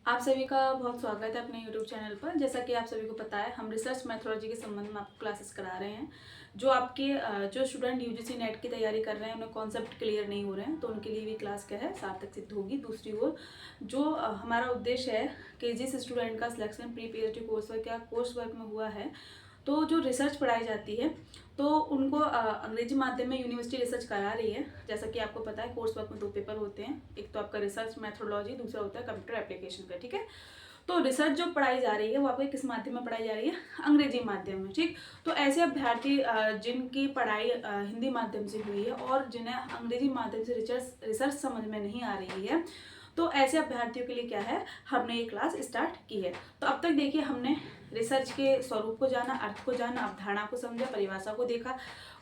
आप सभी का बहुत स्वागत है अपने YouTube चैनल पर। जैसा कि आप सभी को पता है, हम रिसर्च मेथोडोलॉजी के संबंध में आपको क्लासेस करा रहे हैं। जो आपके जो स्टूडेंट यूजीसी नेट की तैयारी कर रहे हैं, उन्हें कॉन्सेप्ट क्लियर नहीं हो रहे हैं, तो उनके लिए भी क्लास क्या है, सार्थक सिद्ध होगी। दूसरी ओर जो हमारा उद्देश्य है कि जिस स्टूडेंट का selection pre PhD course work या कोर्स वर्क में हुआ है, तो जो रिसर्च पढ़ाई जाती है तो उनको अंग्रेजी माध्यम में यूनिवर्सिटी रिसर्च करा रही है। जैसा कि आपको पता है, कोर्स वर्क में 2 पेपर होते हैं, एक तो आपका रिसर्च मेथोडोलॉजी, दूसरा होता है कंप्यूटर एप्लीकेशन का। ठीक है, तो रिसर्च जो पढ़ाई जा रही है वो आपको किस माध्यम में पढ़ाई जा रही है? अंग्रेजी माध्यम में। ठीक, तो ऐसे अभ्यर्थी जिनकी पढ़ाई हिंदी माध्यम से हुई है और जिन्हें अंग्रेजी माध्यम से रिसर्च समझ में नहीं आ रही है, तो ऐसे अभ्यर्थियों के लिए क्या है, हमने ये क्लास स्टार्ट की है। तो अब तक देखिए, हमने रिसर्च के स्वरूप को जाना, अर्थ को जाना, अवधारणा को समझा, परिभाषा को देखा।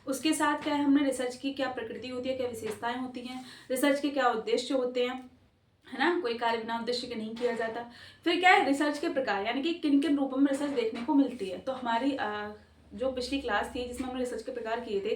उसके साथ क्या है, हमने रिसर्च की क्या प्रकृति होती है, क्या विशेषताएं होती हैं, रिसर्च के क्या उद्देश्य होते हैं, है ना, कोई कार्य बिना उद्देश्य के नहीं किया जाता। फिर क्या है, रिसर्च के प्रकार, यानी कि किन किन रूपों में रिसर्च देखने को मिलती है। तो हमारी जो पिछली क्लास थी जिसमें हमने रिसर्च के प्रकार किए थे,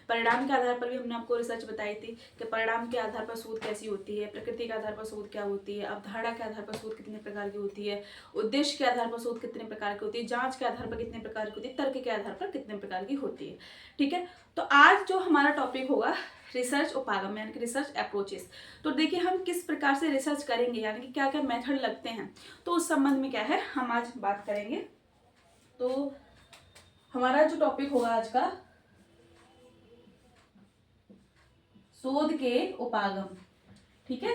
परिणाम के आधार पर भी हमने आपको रिसर्च बताई थी कि परिणाम के आधार पर शोध कैसी होती है, प्रकृति के आधार पर शोध क्या होती है, अवधारणा के आधार पर शोध कितने प्रकार की होती है, उद्देश्य के आधार पर शोध कितने प्रकार की होती है, जांच के आधार पर कितने प्रकार की होती है, तर्क के आधार पर कितने प्रकार की होती है। ठीक है, तो आज जो हमारा टॉपिक होगा रिसर्च उपागम, यानी कि रिसर्च अप्रोचेस। तो देखिए, हम किस प्रकार से रिसर्च करेंगे, यानी कि क्या क्या मेथड लगते हैं, तो उस संबंध में क्या है हम आज बात करेंगे। तो हमारा जो टॉपिक होगा आज का, शोध के उपागम। ठीक है,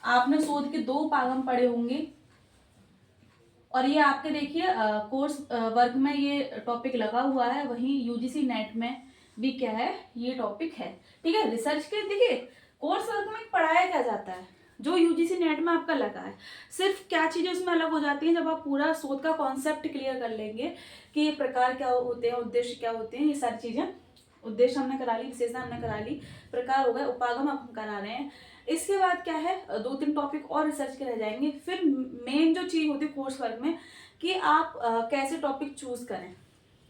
आपने शोध के 2 उपागम पढ़े होंगे और ये आपके देखिए कोर्स वर्क में ये टॉपिक लगा हुआ है, वहीं यूजीसी नेट में भी क्या है, ये टॉपिक है। ठीक है, रिसर्च के देखिए कोर्स वर्क में पढ़ाया क्या जाता है, जो यूजीसी नेट में आपका लगा है, सिर्फ क्या चीजें उसमें अलग हो जाती हैं, जब आप पूरा शोध का कॉन्सेप्ट क्लियर कर लेंगे कि प्रकार क्या होते हैं, उद्देश्य क्या होते हैं, ये सारी चीजें। उद्देश्य हमने करा ली, विशेषता हमने करा ली, प्रकार हो गए, उपागम अब हम करा रहे हैं। इसके बाद क्या है, 2-3 टॉपिक और रिसर्च के रह जाएंगे। फिर मेन जो चीज होती है कोर्स वर्क में कि आप कैसे टॉपिक चूज करें,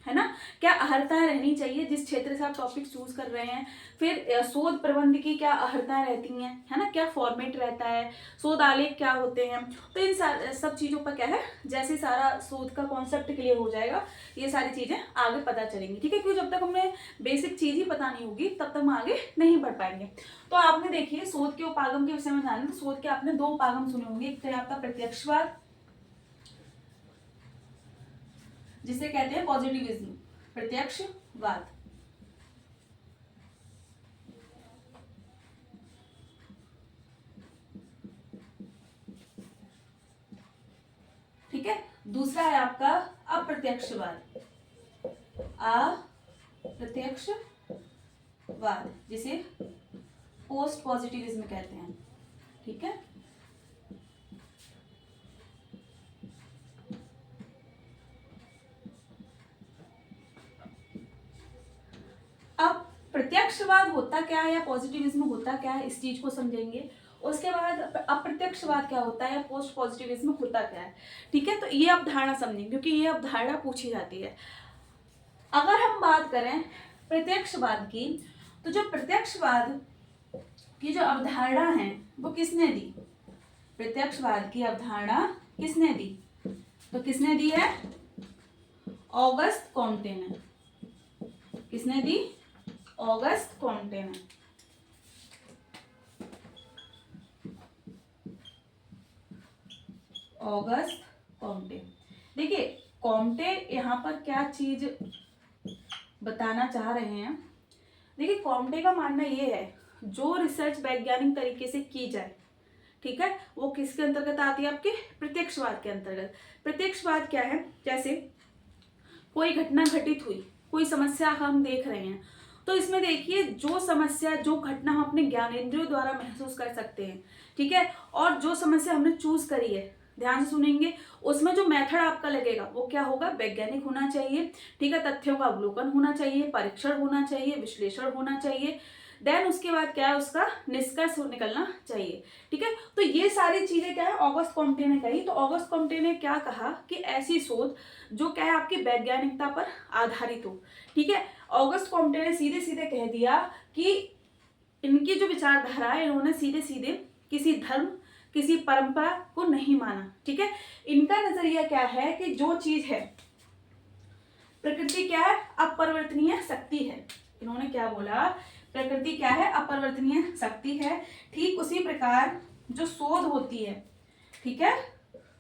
है ना, क्या अहर्ताएं रहनी चाहिए जिस क्षेत्र से आप टॉपिक चूज कर रहे हैं। फिर शोध प्रबंध की क्या अहर्ताएं रहती हैं, है ना, क्या फॉर्मेट रहता है, शोध आलेख क्या होते हैं। तो इन सब चीजों पर क्या है, जैसे सारा शोध का कॉन्सेप्ट क्लियर हो जाएगा, ये सारी चीजें आगे पता चलेंगी। ठीक है, क्योंकि जब तक हमें बेसिक चीज ही पता नहीं होगी तब तक हम आगे नहीं बढ़ पाएंगे। तो आपने देखिए शोध के उपागम के विषय में जाना, तो शोध के आपने 2 उपागम सुने होंगे। एक तो है आपका प्रत्यक्षवाद, जिसे कहते हैं पॉजिटिविज्म, प्रत्यक्षवाद। ठीक है, दूसरा है आपका अप्रत्यक्षवाद, अप्रत्यक्षवाद, जिसे पोस्ट पॉजिटिविज्म कहते हैं। ठीक है, अब प्रत्यक्षवाद होता क्या है या पॉजिटिविज्म होता क्या है, इस चीज को समझेंगे। उसके बाद अप्रत्यक्षवाद क्या होता है या पोस्ट पॉजिटिविज्म होता क्या है। ठीक है, तो ये अवधारणा समझेंगे क्योंकि ये अवधारणा पूछी जाती है। अगर हम बात करें प्रत्यक्षवाद की, तो जो प्रत्यक्षवाद की जो अवधारणा है वो किसने दी, प्रत्यक्षवाद की अवधारणा किसने दी, तो किसने दी है, ऑगस्ट कॉम्टे ने। किसने दी, ऑगस्ट कॉम्टे ने। August Comte. देखिए कॉम्टे यहाँ पर क्या चीज बताना चाह रहे हैं। देखिए कॉम्टे का मानना ये है, जो रिसर्च वैज्ञानिक तरीके से की जाए, ठीक है, वो किसके अंतर्गत आती है, आपके प्रत्यक्षवाद के अंतर्गत। प्रत्यक्षवाद क्या है, जैसे कोई घटना घटित हुई, कोई समस्या हम देख रहे हैं, तो इसमें देखिए जो समस्या, जो घटना हम अपने ज्ञानेंद्रियों द्वारा महसूस कर सकते हैं, ठीक है, और जो समस्या हमने चूज करी है, ध्यान से सुनेंगे, उसमें जो मेथड आपका लगेगा वो क्या होगा, वैज्ञानिक होना चाहिए। ठीक है, तथ्यों का अवलोकन होना चाहिए, परीक्षण होना चाहिए, विश्लेषण होना चाहिए, देन उसके बाद क्या है, उसका निष्कर्ष निकलना चाहिए। ठीक है, तो ये सारी चीजें क्या है, ऑगस्ट कॉम्टे ने कही। तो ऑगस्ट कॉम्टे ने क्या कहा कि ऐसी शोध जो क्या है आपकी वैज्ञानिकता पर आधारित हो। ठीक है, ऑगस्ट कॉम्टे ने सीधे सीधे कह दिया कि इनकी जो विचारधारा है, इन्होंने सीधे सीधे किसी धर्म, किसी परंपरा को नहीं माना। ठीक है, इनका नजरिया क्या है कि जो चीज है प्रकृति क्या है, अपरिवर्तनीय शक्ति है। इन्होंने क्या बोला, प्रकृति क्या है, अपरिवर्तनीय शक्ति है। ठीक उसी प्रकार जो शोध होती है, ठीक है,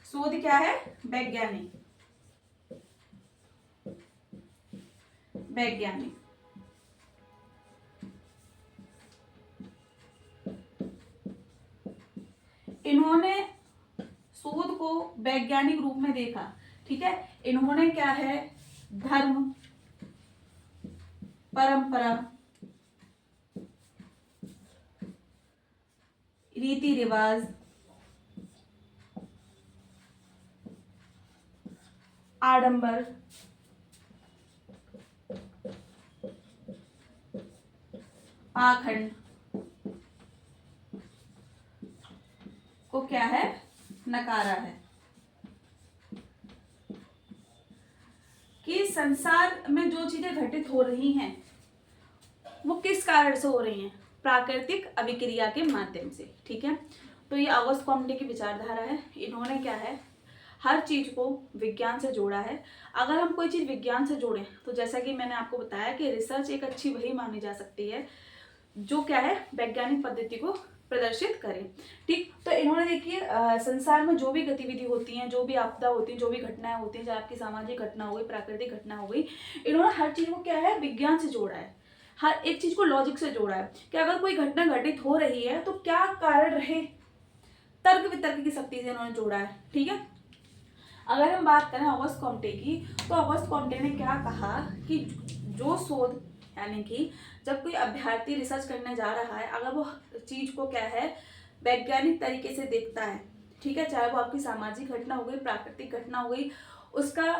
शोध क्या है, वैज्ञानिक, वैज्ञानिक इन्होंने शोध को वैज्ञानिक रूप में देखा। ठीक है, इन्होंने क्या है, धर्म, परंपरा, रीति रिवाज, आडंबर, पाखंड को क्या है, नकारा है। कि संसार में जो चीजें घटित हो रही हैं वो किस कारण से हो रही हैं, प्राकृतिक अभिक्रिया के माध्यम से। ठीक है, तो ये ऑगस्ट कॉम्टे की विचारधारा है। इन्होंने क्या है, हर चीज को विज्ञान से जोड़ा है। अगर हम कोई चीज विज्ञान से जोड़ें तो जैसा कि मैंने आपको बताया कि रिसर्च एक अच्छी वही मानी जा सकती है जो क्या है, वैज्ञानिक पद्धति को प्रदर्शित करें। ठीक, तो इन्होंने देखिए संसार में जो भी गतिविधि होती हैं, जो भी आपदा होती है, जो भी घटनाएं होती हैं, चाहे आपकी सामाजिक घटना हो गई, प्राकृतिक घटना हो गई, इन्होंने हर चीज को क्या है, विज्ञान से जोड़ा है। हर एक चीज को लॉजिक से जोड़ा है कि अगर कोई घटना घटित हो रही है तो क्या कारण रहे, तर्क वितर्क की शक्ति से इन्होंने जोड़ा है। ठीक है, अगर हम बात करें ऑगस्ट कॉम्टे की, तो ऑगस्ट कॉम्टे ने क्या कहा कि जो शोध, यानी कि जब कोई अभ्यर्थी रिसर्च करने जा रहा है, अगर वो चीज को क्या है, वैज्ञानिक तरीके से देखता है, ठीक है, चाहे वो आपकी सामाजिक घटना हो गई, प्राकृतिक घटना हो गई, उसका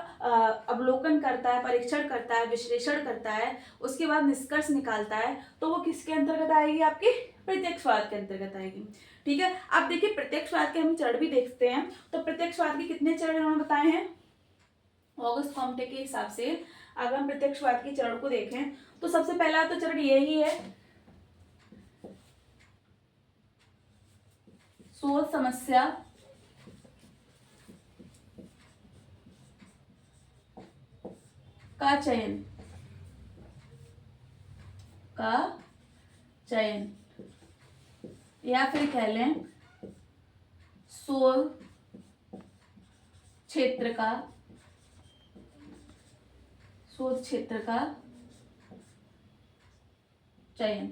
अवलोकन करता है, परीक्षण करता है, विश्लेषण करता है, उसके बाद निष्कर्ष निकालता है, तो वो किसके अंतर्गत आएगी, आपकी प्रत्यक्षवाद के अंतर्गत आएगी। ठीक है, अब देखिए प्रत्यक्षवाद के हम चरण भी देखते हैं। तो प्रत्यक्षवाद के कितने चरण उन्होंने बताए हैं ऑगस्ट कॉम्टे के हिसाब से। अगर हम प्रत्यक्षवाद के चरण को देखें तो सबसे पहला तो चरण यही है, शोध समस्या का चयन, या फिर कह लें शोध क्षेत्र का चयन।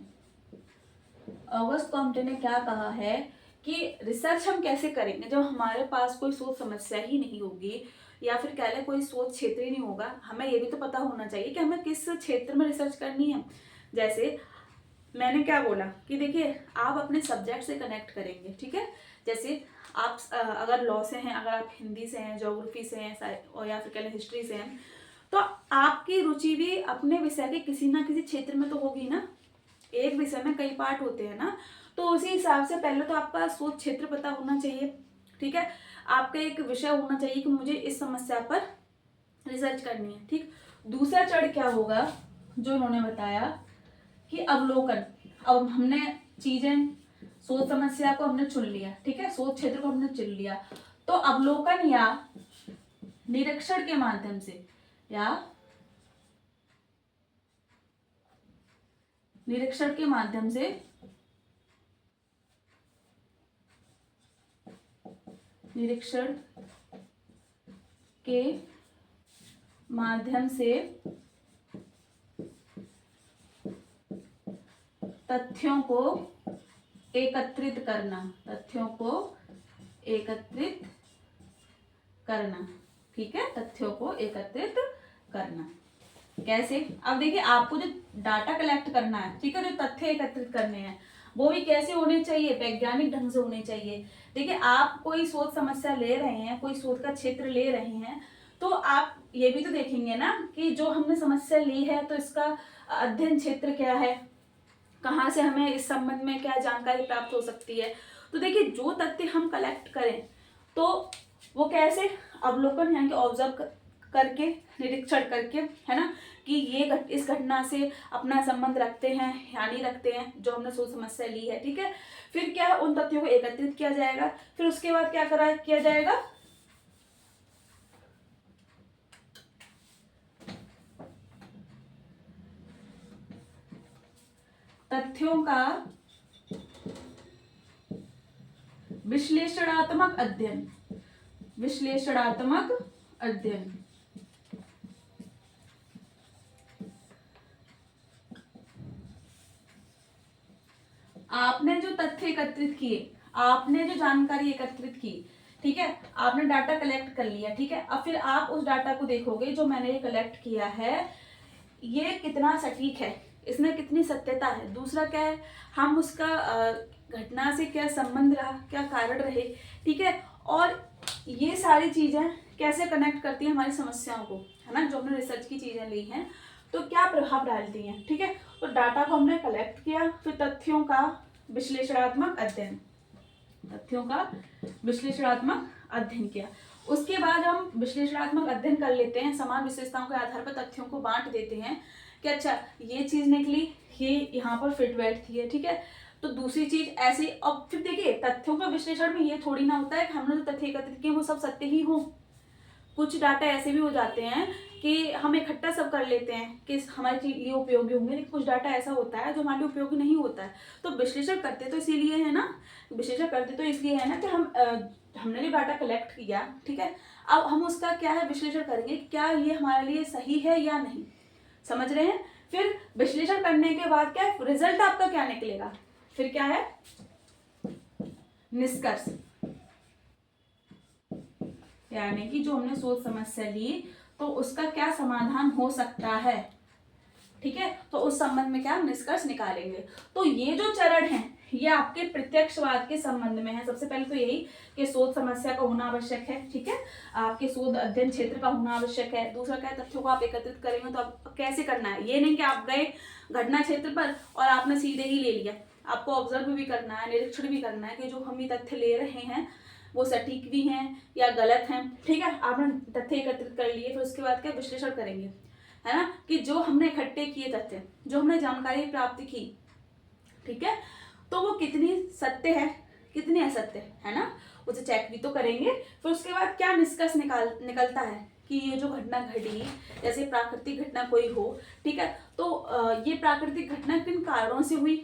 ऑगस्ट कॉम्टे ने क्या कहा है कि रिसर्च हम कैसे करेंगे जब हमारे पास कोई शोध समस्या ही नहीं होगी, या फिर कह लें कोई शोध क्षेत्र ही नहीं होगा। हमें ये भी तो पता होना चाहिए कि हमें किस क्षेत्र में रिसर्च करनी है। जैसे मैंने क्या बोला कि देखिए आप अपने सब्जेक्ट से कनेक्ट करेंगे। ठीक है, जैसे आप अगर लॉ से हैं, अगर आप हिंदी से हैं, ज्योग्राफी से हैं, और या फिर कह लें हिस्ट्री से हैं, तो आपकी रुचि भी अपने विषय के किसी ना किसी क्षेत्र में तो होगी ना। एक विषय में कई पार्ट होते हैं ना, तो उसी हिसाब से पहले तो आपका शोध क्षेत्र पता होना चाहिए। ठीक है, आपका एक विषय होना चाहिए कि मुझे इस समस्या पर रिसर्च करनी है। ठीक, दूसरा चरण क्या होगा जो इन्होंने बताया कि अवलोकन। अब हमने चीजें, शोध समस्या को हमने चुन लिया, ठीक है, शोध क्षेत्र को हमने चुन लिया, तो अवलोकन या निरीक्षण के माध्यम से, या निरीक्षण के माध्यम से तथ्यों को एकत्रित करना। ठीक है, तथ्यों को एकत्रित करना कैसे। अब देखिए आपको जो डाटा कलेक्ट करना है, ठीक है, जो तथ्य एकत्रित करने हैं वो भी कैसे होने चाहिए, वैज्ञानिक ढंग से होने चाहिए। देखिए आप कोई शोध समस्या ले रहे हैं, कोई शोध का क्षेत्र ले रहे हैं, तो आप ये भी तो देखेंगे ना कि जो हमने समस्या ली है तो इसका अध्ययन क्षेत्र क्या है, कहाँ से हमें इस संबंध में क्या जानकारी प्राप्त हो सकती है। तो देखिए जो तथ्य हम कलेक्ट करें तो वो कैसे, अवलोकन यानी कि करके, निरीक्षण करके, है ना, कि ये इस घटना से अपना संबंध रखते हैं या नहीं रखते हैं, जो हमने सोच समस्या ली है। ठीक है, फिर क्या है, उन तथ्यों को एकत्रित किया जाएगा। फिर उसके बाद क्या किया जाएगा, तथ्यों का विश्लेषणात्मक अध्ययन। विश्लेषणात्मक अध्ययन, आपने जो तथ्य एकत्रित किए, आपने जो जानकारी एकत्रित की, ठीक है, आपने डाटा कलेक्ट कर लिया, ठीक है, अब फिर आप उस डाटा को देखोगे जो मैंने कलेक्ट किया है ये कितना सटीक है, इसमें कितनी सत्यता है। दूसरा क्या है, हम उसका घटना से क्या संबंध रहा, क्या कारण रहे, ठीक है, और ये सारी चीजें कैसे कनेक्ट करती हैं हमारी समस्याओं को, है ना, जो हमने रिसर्च की चीजें ली हैं तो क्या प्रभाव डालती हैं। ठीक है, तो डाटा को हमने कलेक्ट किया, फिर तथ्यों का विश्लेषणात्मक अध्ययन, तथ्यों का विश्लेषणात्मक अध्ययन किया। उसके बाद हम विश्लेषणात्मक अध्ययन कर लेते हैं, समान विशेषताओं के आधार पर तथ्यों को बांट देते हैं कि अच्छा ये चीज निकली, ये यहाँ पर फिट बैठती है, ठीक है, तो दूसरी चीज ऐसी। अब फिर देखिए तथ्यों का विश्लेषण में ये थोड़ी ना होता है कि हमने जो तथ्य एकत्रित किए वो सब सत्य ही हो, कुछ डाटा ऐसे भी हो जाते हैं कि हम इकट्ठा सब कर लेते हैं कि हमारे लिए उपयोगी होंगे, लेकिन कुछ डाटा ऐसा होता है जो हमारे लिए उपयोगी नहीं होता है। तो विश्लेषण करते तो इसीलिए है ना, विश्लेषण करते तो इसलिए है ना कि हमने जो डाटा कलेक्ट किया, ठीक है, अब हम उसका क्या है विश्लेषण करेंगे, क्या ये हमारे लिए सही है या नहीं, समझ रहे हैं। फिर विश्लेषण करने के बाद क्या है, रिजल्ट आपका क्या निकलेगा, फिर क्या है, निष्कर्ष, यानी कि जो हमने सोच समस्या ली तो उसका क्या समाधान हो सकता है, ठीक है, तो उस संबंध में क्या हम निष्कर्ष निकालेंगे। तो ये जो चरण है ये आपके प्रत्यक्षवाद के संबंध में है। सबसे पहले तो यही कि शोध समस्या का होना आवश्यक है, ठीक है, आपके शोध अध्ययन क्षेत्र का होना आवश्यक है। दूसरा क्या है, तथ्यों को आप एकत्रित करेंगे तो आप कैसे करना है, ये नहीं कि आप गए घटना क्षेत्र पर और आपने सीधे ही ले लिया, आपको ऑब्जर्व भी करना है, निरीक्षण भी करना है कि जो हम ये तथ्य ले रहे हैं वो सटीक भी हैं या गलत हैं, ठीक है, आपने तथ्य एकत्रित कर लिए, फिर उसके बाद क्या विश्लेषण करेंगे, है ना, कि जो हमने इकट्ठे किए तथ्य, जो हमने जानकारी प्राप्त की, ठीक है, तो वो कितनी सत्य है कितनी असत्य है ना, उसे चेक भी तो करेंगे। फिर उसके बाद क्या निष्कर्ष निकलता है कि ये जो घटना घटी, जैसे प्राकृतिक घटना कोई हो, ठीक है, तो ये प्राकृतिक घटना किन कारणों से हुई,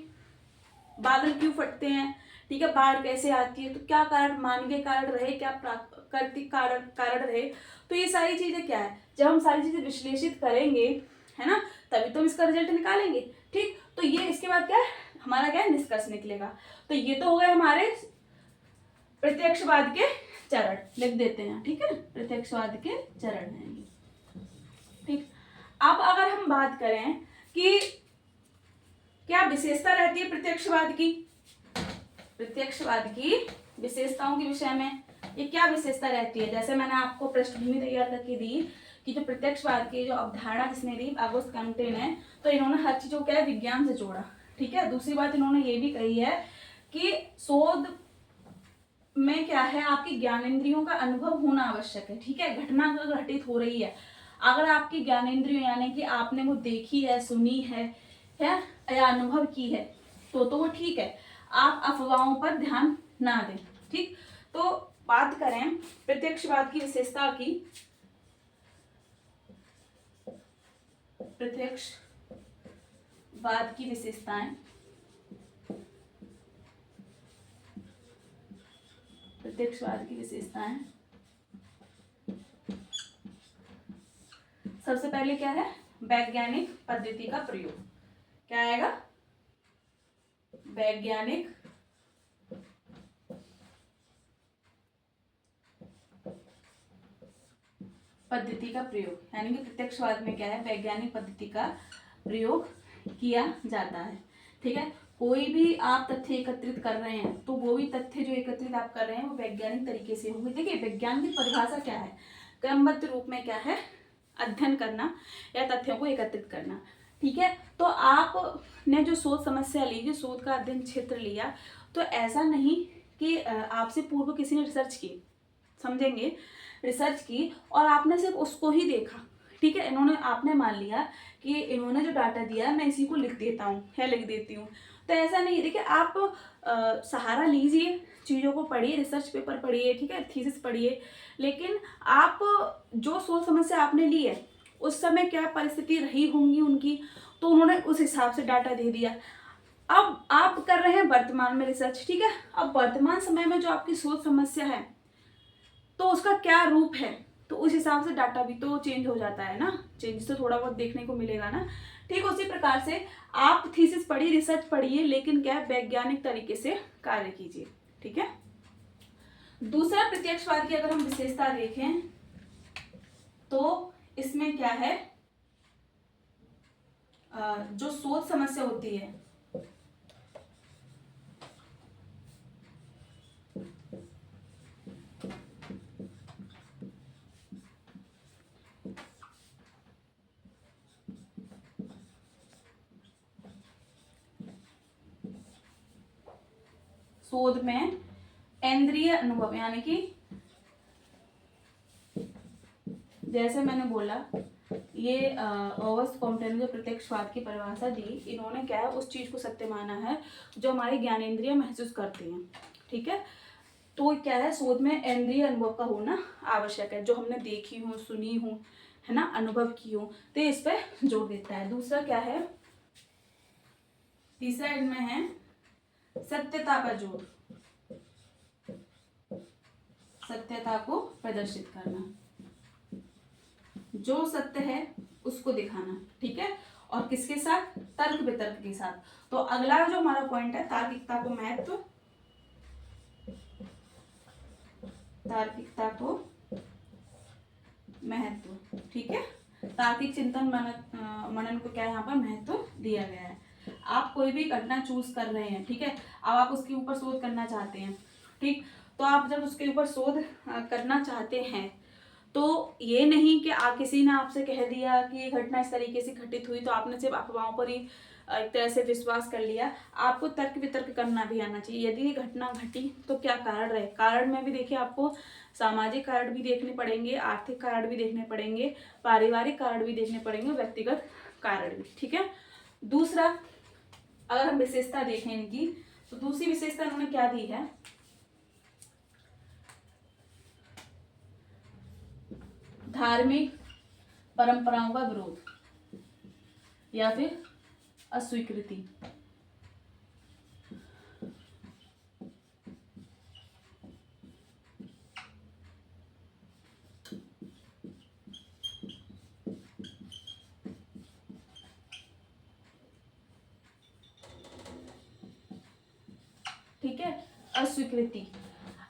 बादल क्यों फटते हैं, ठीक है, बाढ़ कैसे आती है, तो क्या कारण, मानवीय कारण रहे, क्या प्राकृतिक कारण रहे, तो ये सारी चीजें क्या है, जब हम सारी चीजें विश्लेषित करेंगे, है ना, तभी तो हम इसका रिजल्ट निकालेंगे। ठीक, तो ये इसके बाद क्या है, हमारा क्या है, निष्कर्ष निकलेगा। तो ये तो हो गए हमारे प्रत्यक्षवाद के चरण, लिख देते हैं, ठीक है, प्रत्यक्षवाद के चरण हैं ये। ठीक, अब अगर हम बात करें कि क्या विशेषता रहती है प्रत्यक्षवाद की, प्रत्यक्षवाद की विशेषताओं के विषय में ये क्या विशेषता रहती है, जैसे मैंने आपको पृष्ठभूमि तैयार करके दी कि जो प्रत्यक्षवाद की जो अवधारणा जिसने दी ऑगस्ट कम्पटे ने, तो इन्होंने हर चीज को क्या है विज्ञान से जोड़ा, ठीक है। दूसरी बात इन्होंने ये भी कही है कि शोध में क्या है, आपकी ज्ञानेंद्रियों का अनुभव होना आवश्यक है, ठीक है, घटना घटित हो रही है, अगर आपकी ज्ञानेंद्रियों यानी कि आपने वो देखी है, सुनी है या अनुभव की है तो वो ठीक है, आप अफवाहों पर ध्यान ना दें। ठीक, तो बात करें प्रत्यक्षवाद की विशेषता की, प्रत्यक्षवाद की विशेषताएं, प्रत्यक्षवाद की विशेषताएं, सबसे पहले क्या है, वैज्ञानिक पद्धति का प्रयोग, क्या आएगा, वैज्ञानिक पद्धति का प्रयोग, यानी कि प्रत्यक्षवाद में क्या है, वैज्ञानिक पद्धति का प्रयोग किया जाता है। ठीक है, कोई भी आप तथ्य एकत्रित कर रहे हैं तो वो भी तथ्य जो एकत्रित आप कर रहे हैं वो वैज्ञानिक तरीके से होंगे। देखिए विज्ञान की परिभाषा क्या है, क्रमबद्ध रूप में क्या है, अध्ययन करना या तथ्यों को एकत्रित करना। ठीक है, तो आपने जो शोध समस्या ली, जो शोध का अध्ययन क्षेत्र लिया, तो ऐसा नहीं कि आपसे पूर्व किसी ने रिसर्च की, समझेंगे रिसर्च की और आपने सिर्फ उसको ही देखा, ठीक है, आपने मान लिया कि इन्होंने जो डाटा दिया मैं इसी को लिख देता हूँ या लिख देती हूँ, तो ऐसा नहीं है। देखिए आप सहारा लीजिए, चीज़ों को पढ़िए, रिसर्च पेपर पढ़िए, ठीक है, थीसिस पढ़िए, लेकिन आप जो सोच समझ से आपने ली है उस समय क्या परिस्थिति रही होंगी उनकी, तो उन्होंने उस हिसाब से डाटा दे दिया। अब आप कर रहे हैं वर्तमान में रिसर्च, ठीक है, अब वर्तमान समय में जो आपकी सोच समस्या है तो उसका क्या रूप है, तो उस हिसाब से डाटा भी तो चेंज हो जाता है ना, चेंज तो थोड़ा बहुत देखने को मिलेगा ना। ठीक उसी प्रकार से आप थीसिस पढ़िए, रिसर्च पढ़िए, लेकिन क्या वैज्ञानिक तरीके से कार्य कीजिए, ठीक है। दूसरा, प्रत्यक्षवाद की अगर हम विशेषता देखें तो इसमें क्या है, जो सोच समस्या होती है शोध में इंद्रिय अनुभव, यानी कि जैसे मैंने बोला ये ऑगस्ट कॉम्टे ने जो प्रत्यक्षवाद की परिभाषा दी, इन्होंने क्या है उस चीज को सत्य माना है जो हमारी ज्ञानेंद्रिय महसूस करती हैं, ठीक है। तो क्या है, शोध में इंद्रिय अनुभव का होना आवश्यक है, जो हमने देखी हूँ, सुनी हूँ, है ना, अनुभव की हूँ, तो इस पर जोर देता है। दूसरा क्या है, तीसरा इनमें है सत्यता पर जोर, सत्यता को प्रदर्शित करना, जो सत्य है उसको दिखाना, ठीक है, और किसके साथ, तर्क वितर्क के साथ। तो अगला जो हमारा पॉइंट है, तार्किकता को महत्व, तार्किकता को महत्व, ठीक है, तार्किक चिंतन मनन को क्या यहाँ पर महत्व दिया गया है। आप कोई भी घटना चूज कर रहे हैं, ठीक है, अब आप उसके ऊपर शोध करना चाहते हैं, ठीक, तो आप जब उसके ऊपर शोध करना चाहते हैं तो ये नहीं कि किसी ने आपसे कह दिया कि ये घटना इस तरीके से घटित हुई तो आपने सिर्फ अफवाहों पर ही एक तरह से विश्वास कर लिया। आपको तर्क वितर्क करना भी आना चाहिए। यदि ये घटना घटी तो क्या कारण रहे, कारण में भी देखिए आपको सामाजिक कारण भी देखने पड़ेंगे, आर्थिक कारण भी देखने पड़ेंगे, पारिवारिक कारण भी देखने पड़ेंगे, व्यक्तिगत कारण भी, ठीक है। दूसरा, अगर हम विशेषता देखें इनकी, तो दूसरी विशेषता उन्होंने क्या दी है, धार्मिक परंपराओं का विरोध या फिर अस्वीकृति। ठीक है, अस्वीकृति।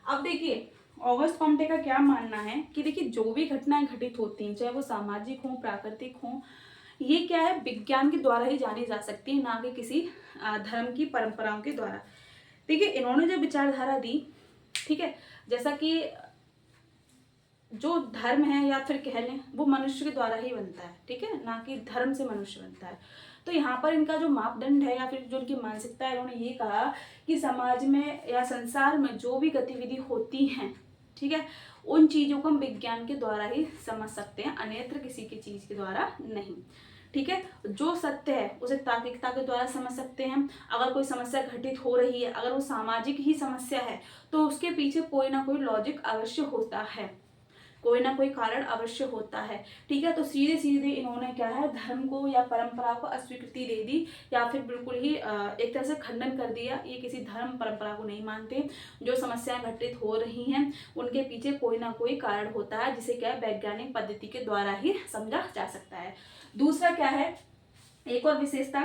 अब देखिए ऑगस्ट कॉम्टे का क्या मानना है कि देखिए जो भी घटनाएं घटित होती हैं, चाहे वो सामाजिक हो, प्राकृतिक हो, ये क्या है विज्ञान के द्वारा ही जानी जा सकती है, ना कि किसी धर्म की परंपराओं के द्वारा। देखिए इन्होंने जो विचारधारा दी, ठीक है, जैसा कि जो धर्म है या फिर कह लें वो मनुष्य के द्वारा ही बनता है, ठीक है, ना कि धर्म से मनुष्य बनता है। तो यहाँ पर इनका जो मापदंड है या फिर जो इनकी मानसिकता है, इन्होंने ये कहा कि समाज में या संसार में जो भी गतिविधि होती हैं, ठीक है, उन चीज़ों को हम विज्ञान के द्वारा ही समझ सकते हैं, अन्यत्र किसी की चीज़ के द्वारा नहीं, ठीक है। जो सत्य है उसे तार्किकता के द्वारा समझ सकते हैं। अगर कोई समस्या घटित हो रही है, अगर वो सामाजिक ही समस्या है तो उसके पीछे कोई ना कोई लॉजिक अवश्य होता है, कोई ना कोई कारण अवश्य होता है, ठीक है। तो सीधे सीधे इन्होंने क्या है धर्म को या परंपरा को अस्वीकृति दे दी या फिर बिल्कुल ही एक तरह से खंडन कर दिया। ये किसी धर्म परंपरा को नहीं मानते, जो समस्याएं घटित हो रही हैं उनके पीछे कोई ना कोई कारण होता है, जिसे क्या है वैज्ञानिक पद्धति के द्वारा ही समझा जा सकता है। दूसरा क्या है, एक और विशेषता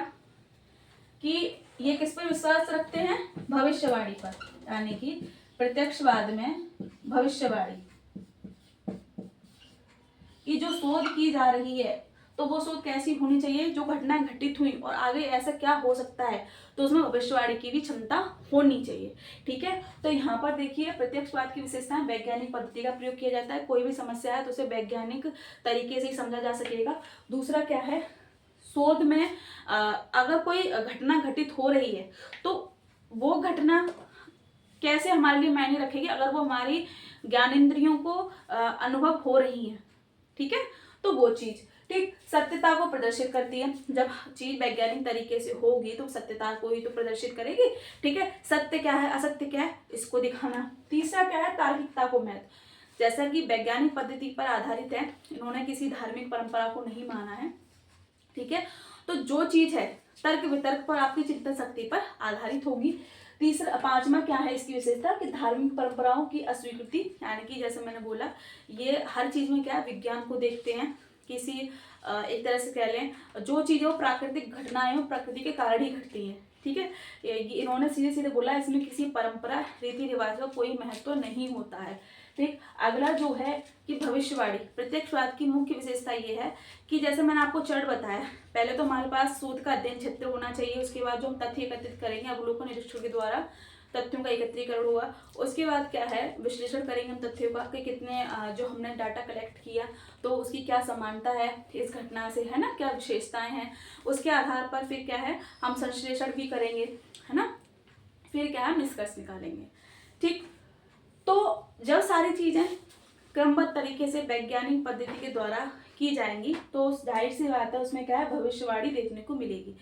कि ये किस पर विश्वास रखते हैं, भविष्यवाणी पर, यानी कि प्रत्यक्षवाद में भविष्यवाणी की जो शोध की जा रही है तो वो शोध कैसी होनी चाहिए, जो घटनाएं घटित हुई और आगे ऐसा क्या हो सकता है तो उसमें भविष्यवाणी की भी क्षमता होनी चाहिए, ठीक है। तो यहाँ पर देखिए प्रत्यक्षवाद की विशेषताएं, वैज्ञानिक पद्धति का प्रयोग किया जाता है, कोई भी समस्या है तो उसे वैज्ञानिक तरीके से ही समझा जा सकेगा। दूसरा क्या है, शोध में अगर कोई घटना घटित हो रही है तो वो घटना कैसे हमारे लिए मायने रखेगी, अगर वो हमारी ज्ञानेंद्रियों को अनुभव हो रही है, ठीक है, तो वो चीज, ठीक, सत्यता को प्रदर्शित करती है। जब चीज वैज्ञानिक तरीके से होगी तो सत्यता को ही तो प्रदर्शित करेगी, ठीक है। सत्य क्या है, असत्य क्या है, इसको दिखाना। तीसरा क्या है, तार्किकता को महत्व, जैसा कि वैज्ञानिक पद्धति पर आधारित है, इन्होंने किसी धार्मिक परंपरा को नहीं माना है, ठीक है। तो जो चीज है तर्क वितर्क पर, आपकी चिंतन शक्ति पर आधारित होगी। तीसरा, पांचवा क्या है इसकी विशेषता कि धार्मिक परंपराओं की अस्वीकृति, यानी कि जैसे मैंने बोला ये हर चीज में क्या है, विज्ञान को देखते हैं। किसी एक तरह से कह लें जो चीजें वो प्राकृतिक घटनाएं वो प्रकृति के कारण ही घटती हैं, ठीक है। इन्होंने सीधे सीधे बोला इसमें किसी परंपरा रीति रिवाज का कोई महत्व नहीं होता है, ठीक। अगला जो है कि भविष्यवाणी, प्रत्यक्षवाद की मुख्य विशेषता ये है कि जैसे मैंने आपको चर्ट बताया, पहले तो हमारे पास शोध का अध्ययन क्षेत्र होना चाहिए, उसके बाद जो हम तथ्य एकत्रित करेंगे अवलोकन निरीक्षण के द्वारा तथ्यों का एकत्रीकरण हुआ, उसके बाद क्या है विश्लेषण करेंगे हम तथ्यों का कि कितने जो हमने डाटा कलेक्ट किया तो उसकी क्या समानता है इस घटना से, है ना, क्या विशेषताएं हैं, उसके आधार पर फिर क्या है हम संश्लेषण भी करेंगे, है ना, फिर क्या है निष्कर्ष निकालेंगे, ठीक। तो जब सारी चीजें क्रमबद्ध तरीके से वैज्ञानिक पद्धति के द्वारा की जाएंगी तो जाहिर सी बात है उसमें क्या है भविष्यवाणी देखने को मिलेगी,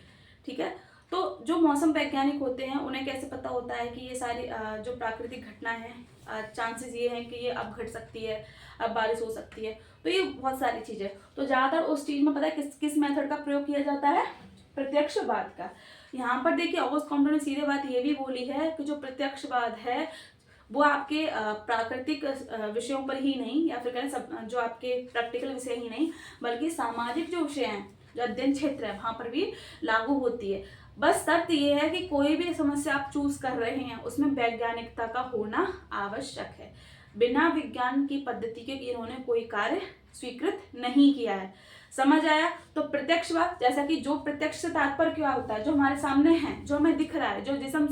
ठीक है। तो जो मौसम वैज्ञानिक होते हैं उन्हें कैसे पता होता है कि ये सारी जो प्राकृतिक घटना है चांसेस ये हैं कि ये अब घट सकती है, अब बारिश हो सकती है, तो ये बहुत सारी चीजें। तो ज्यादातर उस चीज में पता है किस मेथड का प्रयोग किया जाता है, प्रत्यक्षवाद का। यहाँ पर देखिए ऑगस्ट कॉम्टे ने सीधे बात ये भी बोली है कि जो प्रत्यक्षवाद है वो आपके प्राकृतिक विषयों पर ही नहीं, या फिर कहें जो आपके प्रैक्टिकल विषय ही नहीं बल्कि सामाजिक जो विषय हैं, जो अध्ययन क्षेत्र है वहां पर भी लागू होती है। बस शर्त ये है कि कोई भी समस्या आप चूज कर रहे हैं उसमें वैज्ञानिकता का होना आवश्यक है। बिना विज्ञान की पद्धति के इन्होंने कोई कार्य स्वीकृत नहीं किया है, समझ आया। तो प्रत्यक्षवाद, जैसा कि जो प्रत्यक्ष से तात्पर्य क्या होता है, जो हमारे सामने है, जो हमें दिख रहा है, जो जिसम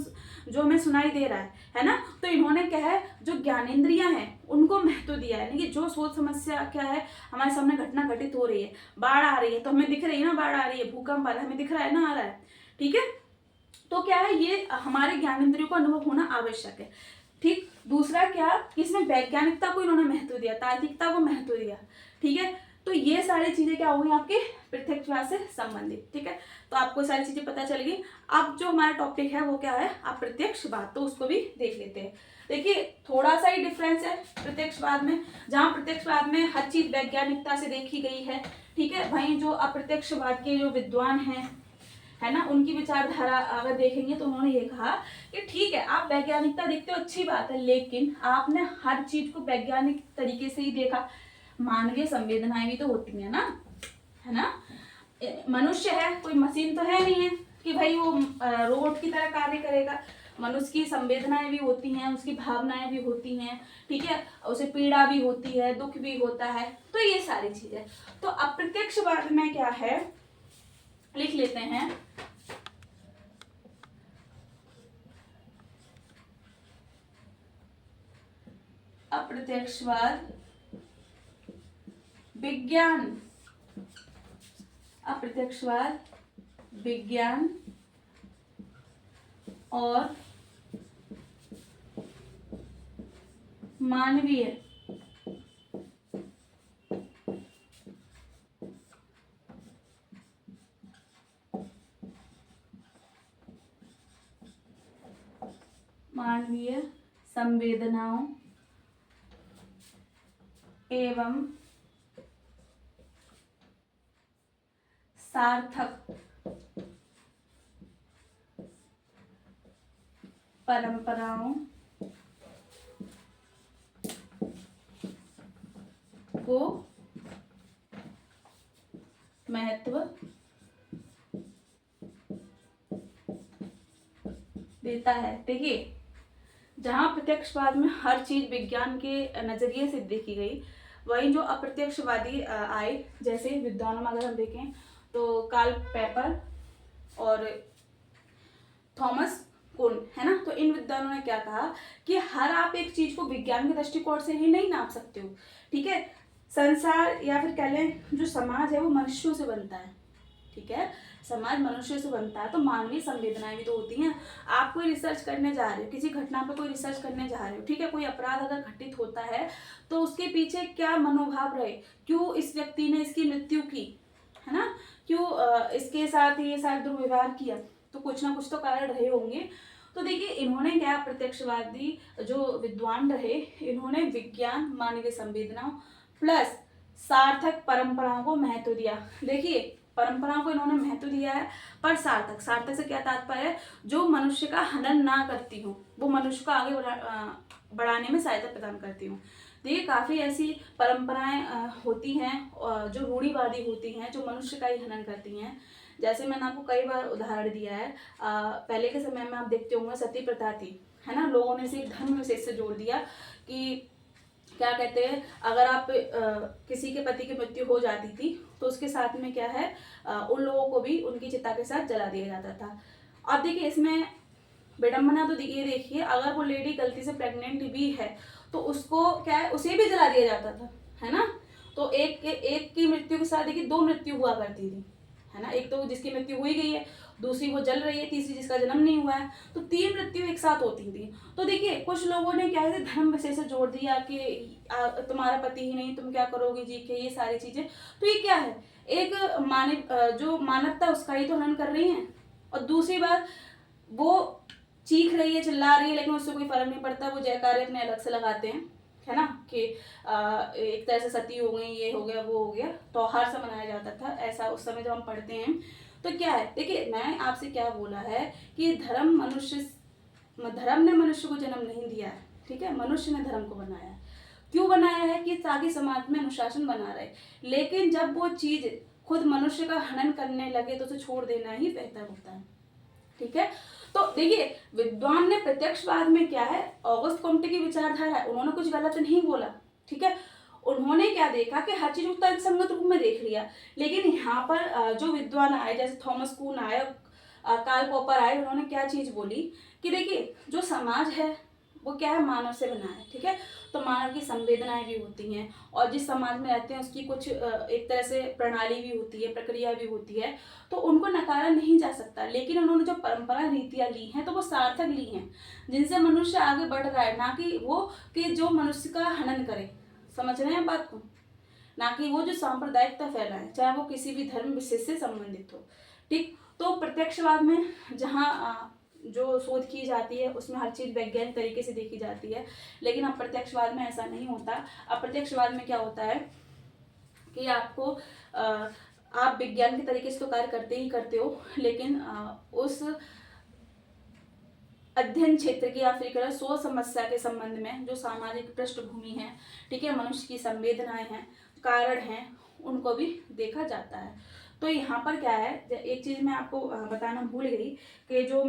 जो हमें सुनाई दे रहा है ना, तो इन्होंने क्या है जो ज्ञानेंद्रियां हैं उनको महत्व दिया है। यानी कि जो सोच समस्या क्या है हमारे सामने घटना घटित हो रही है, बाढ़ आ रही है तो हमें दिख रही है ना, बाढ़ आ रही है, भूकंप आ रहा है हमें दिख रहा है ना, आ रहा है, ठीक है। तो क्या है ये हमारे ज्ञानेंद्रियों को अनुभव होना आवश्यक है, ठीक। दूसरा क्या कि इसमें वैज्ञानिकता को इन्होंने महत्व दिया, तार्किकता को महत्व दिया, ठीक है। तो ये सारी चीजें क्या हुई आपके प्रत्यक्षवाद से संबंधित, ठीक है। तो आपको सारी चीजें पता चल गई। अब जो हमारा टॉपिक है वो क्या है अप्रत्यक्षवाद, तो उसको भी देख लेते हैं। देखिए थोड़ा सा ही डिफरेंस है प्रत्यक्षवाद में, जहाँ प्रत्यक्षवाद में हर चीज वैज्ञानिकता से देखी गई है, ठीक है। वहीं जो अप्रत्यक्षवाद के जो विद्वान हैं, है ना, उनकी विचारधारा अगर देखेंगे तो उन्होंने ये कहा कि ठीक है आप वैज्ञानिकता देखते हो अच्छी बात है, लेकिन आपने हर चीज को वैज्ञानिक तरीके से ही देखा, मानवीय संवेदनाएं भी तो होती है ना, मनुष्य है, कोई मशीन तो है नहीं है कि भाई वो रोबोट की तरह कार्य करेगा। मनुष्य की संवेदनाएं भी होती हैं, उसकी भावनाएं भी होती हैं, ठीक है, उसे पीड़ा भी होती है, दुख भी होता है, तो ये सारी चीजें। तो अप्रत्यक्षवाद में क्या है लिख लेते हैं, अप्रत्यक्षवाद विज्ञान, अप्रत्यक्षवाद विज्ञान और मानवीय संवेदनाओं एवं सार्थक परंपराओं को महत्व देता है। देखिए जहां प्रत्यक्षवाद में हर चीज विज्ञान के नजरिए से देखी गई, वहीं जो अप्रत्यक्षवादी आए, जैसे विद्वानों में अगर हम देखें तो कार्ल पेपर और थॉमस कुन, है ना, तो इन विद्वानों ने क्या कहा कि हर आप एक चीज को विज्ञान के दृष्टिकोण से ही नहीं नाप सकते हो, ठीक है। संसार या फिर कह लें जो समाज है वो मनुष्यों से बनता है, ठीक है, समाज मनुष्य से बनता है तो मानवीय संवेदनाएं भी तो होती हैं। आप कोई रिसर्च करने जा रहे हो, किसी घटना पर कोई रिसर्च करने जा रहे हो, ठीक है, कोई अपराध अगर घटित होता है तो उसके पीछे क्या मनोभाव रहे, क्यों इस व्यक्ति ने इसकी मृत्यु की, है ना, क्यों इसके साथ ये साथ दुर्व्यवहार किया, तो कुछ ना कुछ तो कारण रहे होंगे। तो देखिए इन्होंने क्या, प्रत्यक्षवादी जो विद्वान रहे, इन्होंने विज्ञान, मानवीय संवेदनाओं प्लस सार्थक परंपराओं को महत्व दिया। देखिए परंपराओं को इन्होंने महत्व दिया है, पर सार्थक, सार्थक से क्या तात्पर्य है, जो मनुष्य का हनन ना करती हो, वो मनुष्य को आगे बढ़ाने में सहायता प्रदान करती हूँ। देखिए काफ़ी ऐसी परंपराएं होती हैं जो रूढ़िवादी होती हैं, जो मनुष्य का ही हनन करती हैं। जैसे मैंने आपको कई बार उदाहरण दिया है, पहले के समय में आप देखते होंगे सती प्रथा थी, है ना, लोगों ने इसे धर्म विशेष से जोड़ दिया कि क्या कहते हैं, अगर आप किसी के पति की मृत्यु हो जाती थी तो उसके साथ में क्या है, उन लोगों को भी उनकी चिता के साथ जला दिया जाता था। अब देखिए इसमें विडम्बना तो ये देखिए, अगर वो लेडी गलती से प्रेग्नेंट भी है तो उसको क्या है, उसे भी जला दिया जाता था, है ना। तो एक की मृत्यु के साथ देखिए दो मृत्यु हुआ करती थी, है ना, एक तो जिसकी मृत्यु हुई गई है, दूसरी वो जल रही है, तीसरी जिसका जन्म नहीं हुआ है, तो 3 मृत्यु एक साथ होती थी। तो देखिए कुछ लोगों ने क्या है, धर्म विषय से जोड़ दिया कि तुम्हारा पति ही नहीं, तुम क्या करोगे जी के, ये सारी चीजें। तो ये क्या है, एक जो मानवता उसका ही तो हनन कर रही है। और दूसरी बात, वो चीख रही है, चिल्ला रही है, लेकिन उससे कोई फर्क नहीं पड़ता, वो जयकारे अपने अलग से लगाते हैं, है ना, कि एक तरह से सती हो गई, ये हो गया, वो हो गया, त्योहार से मनाया जाता था ऐसा उस समय जब हम पढ़ते हैं। तो क्या है, देखिए मैं आपसे क्या बोला है कि धर्म ने मनुष्य को जन्म नहीं दिया है, ठीक है, मनुष्य ने धर्म को बनाया है। क्यों बनाया है, कि ताकि समाज में अनुशासन बना रहे, लेकिन जब वो चीज खुद मनुष्य का हनन करने लगे तो उसे छोड़ देना ही बेहतर होता है, ठीक है। तो देखिए विद्वान ने प्रत्यक्षवाद में क्या है, ऑगस्ट कॉम्टे की विचारधारा है, उन्होंने कुछ गलत नहीं बोला, ठीक है, उन्होंने क्या देखा कि हर चीज को तर्कसंगत रूप में देख लिया। लेकिन यहाँ पर जो विद्वान आए, जैसे थॉमस कून आए, कार्ल पॉपर आए, उन्होंने क्या चीज बोली कि देखिए जो समाज है वो क्या है, मानव से बना है, ठीक है, तो मानव की संवेदनाएं भी होती हैं, और जिस समाज में रहते हैं उसकी कुछ एक तरह से प्रणाली भी होती है, प्रक्रिया भी होती है, तो उनको नकारा नहीं जा सकता। लेकिन उन्होंने जो परंपरा रीतियां ली हैं तो वो सार्थक ली हैं, जिनसे मनुष्य आगे बढ़ रहा है, ना कि वो कि जो मनुष्य का हनन करे। समझ रहे हैं बात को, ना कि वो जो सांप्रदायिकता फैलाए, चाहे वो किसी भी धर्म विशेष से संबंधित हो, ठीक। तो प्रत्यक्षवाद में जहाँ जो शोध की जाती है उसमें हर चीज़ वैज्ञानिक तरीके से देखी जाती है, लेकिन अप्रत्यक्षवाद में ऐसा नहीं होता। अप्रत्यक्षवाद में क्या होता है कि आपको आप विज्ञान के तरीके से तो कार्य करते ही करते हो, लेकिन उस अध्ययन क्षेत्र की या फिर सोच समस्या के संबंध में जो सामाजिक पृष्ठभूमि है, ठीक है, मनुष्य की संवेदनाएं हैं, कारण हैं, उनको भी देखा जाता है। तो यहाँ पर क्या है, एक चीज मैं आपको बताना भूल गई कि जो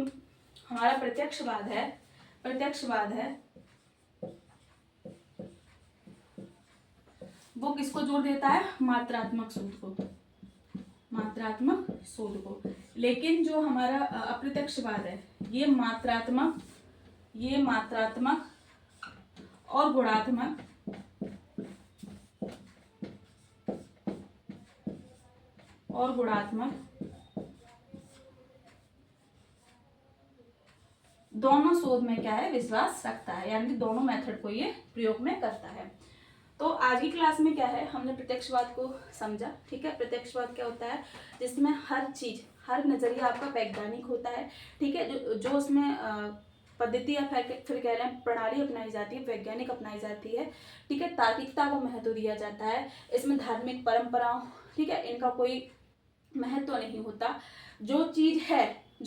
हमारा प्रत्यक्षवाद है वो किसको जोड़ देता है, मात्रात्मक शोध को। लेकिन जो हमारा अप्रत्यक्षवाद है ये मात्रात्मक और गुणात्मक दोनों शोध में क्या है, विश्वास रखता है, यानी कि दोनों मेथड को ये प्रयोग में करता है। तो आज की क्लास में क्या है, हमने प्रत्यक्षवाद को समझा, ठीक है। प्रत्यक्षवाद क्या होता है, जिसमें हर चीज, हर नजरिया आपका वैज्ञानिक होता है, ठीक है, जो उसमें पद्धति या फिर कह लें प्रणाली अपनाई जाती है, वैज्ञानिक अपनाई जाती है, ठीक है, तार्किकता को महत्व दिया जाता है। इसमें धार्मिक परंपराओं, ठीक है, इनका कोई महत्व नहीं होता। जो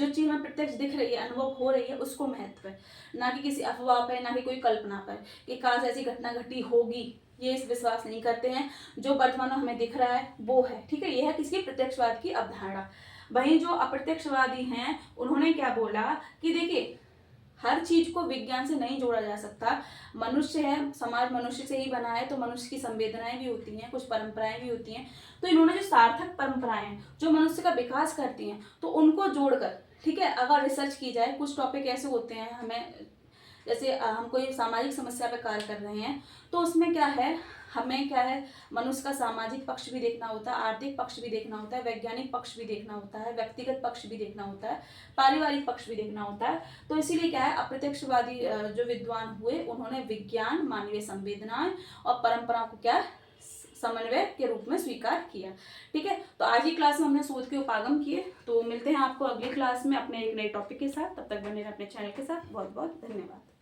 चीज में प्रत्यक्ष दिख रही है, अनुभव हो रही है, उसको महत्व है, ना कि किसी अफवाह पर, ना कि कोई कल्पना पर कि काश ऐसी घटना घटी होगी, ये इस विश्वास नहीं करते हैं। जो वर्तमान में हमें दिख रहा है वो है, ठीक है, यह है किसकी, प्रत्यक्षवाद की अवधारणा। वहीं जो अप्रत्यक्षवादी हैं उन्होंने क्या बोला कि देखिए हर चीज को विज्ञान से नहीं जोड़ा जा सकता, मनुष्य है, समाज मनुष्य से ही बना है, तो मनुष्य की संवेदनाएं भी होती हैं, कुछ परंपराएं भी होती हैं। तो इन्होंने जो सार्थक परंपराएं हैं जो मनुष्य का विकास करती हैं, तो उनको जोड़कर, ठीक है, अगर रिसर्च की जाए, कुछ टॉपिक ऐसे होते हैं हमें जैसे हम कोई सामाजिक समस्या पर कार्य कर रहे हैं तो उसमें क्या है, हमें क्या है, मनुष्य का सामाजिक पक्ष भी देखना होता है, आर्थिक पक्ष भी देखना होता है, वैज्ञानिक पक्ष भी देखना होता है, व्यक्तिगत पक्ष भी देखना होता है, पारिवारिक पक्ष भी देखना होता है। तो इसीलिए क्या है, अप्रत्यक्षवादी जो विद्वान हुए उन्होंने विज्ञान, मानवीय संवेदनाएं और परंपरा को क्या समन्वय के रूप में स्वीकार किया। ठीक है, तो आज की क्लास में हमने शोध के उपागम किए। तो मिलते हैं आपको अगली क्लास में अपने एक नए टॉपिक के साथ। तब तक बने रहे अपने चैनल के साथ। बहुत बहुत धन्यवाद।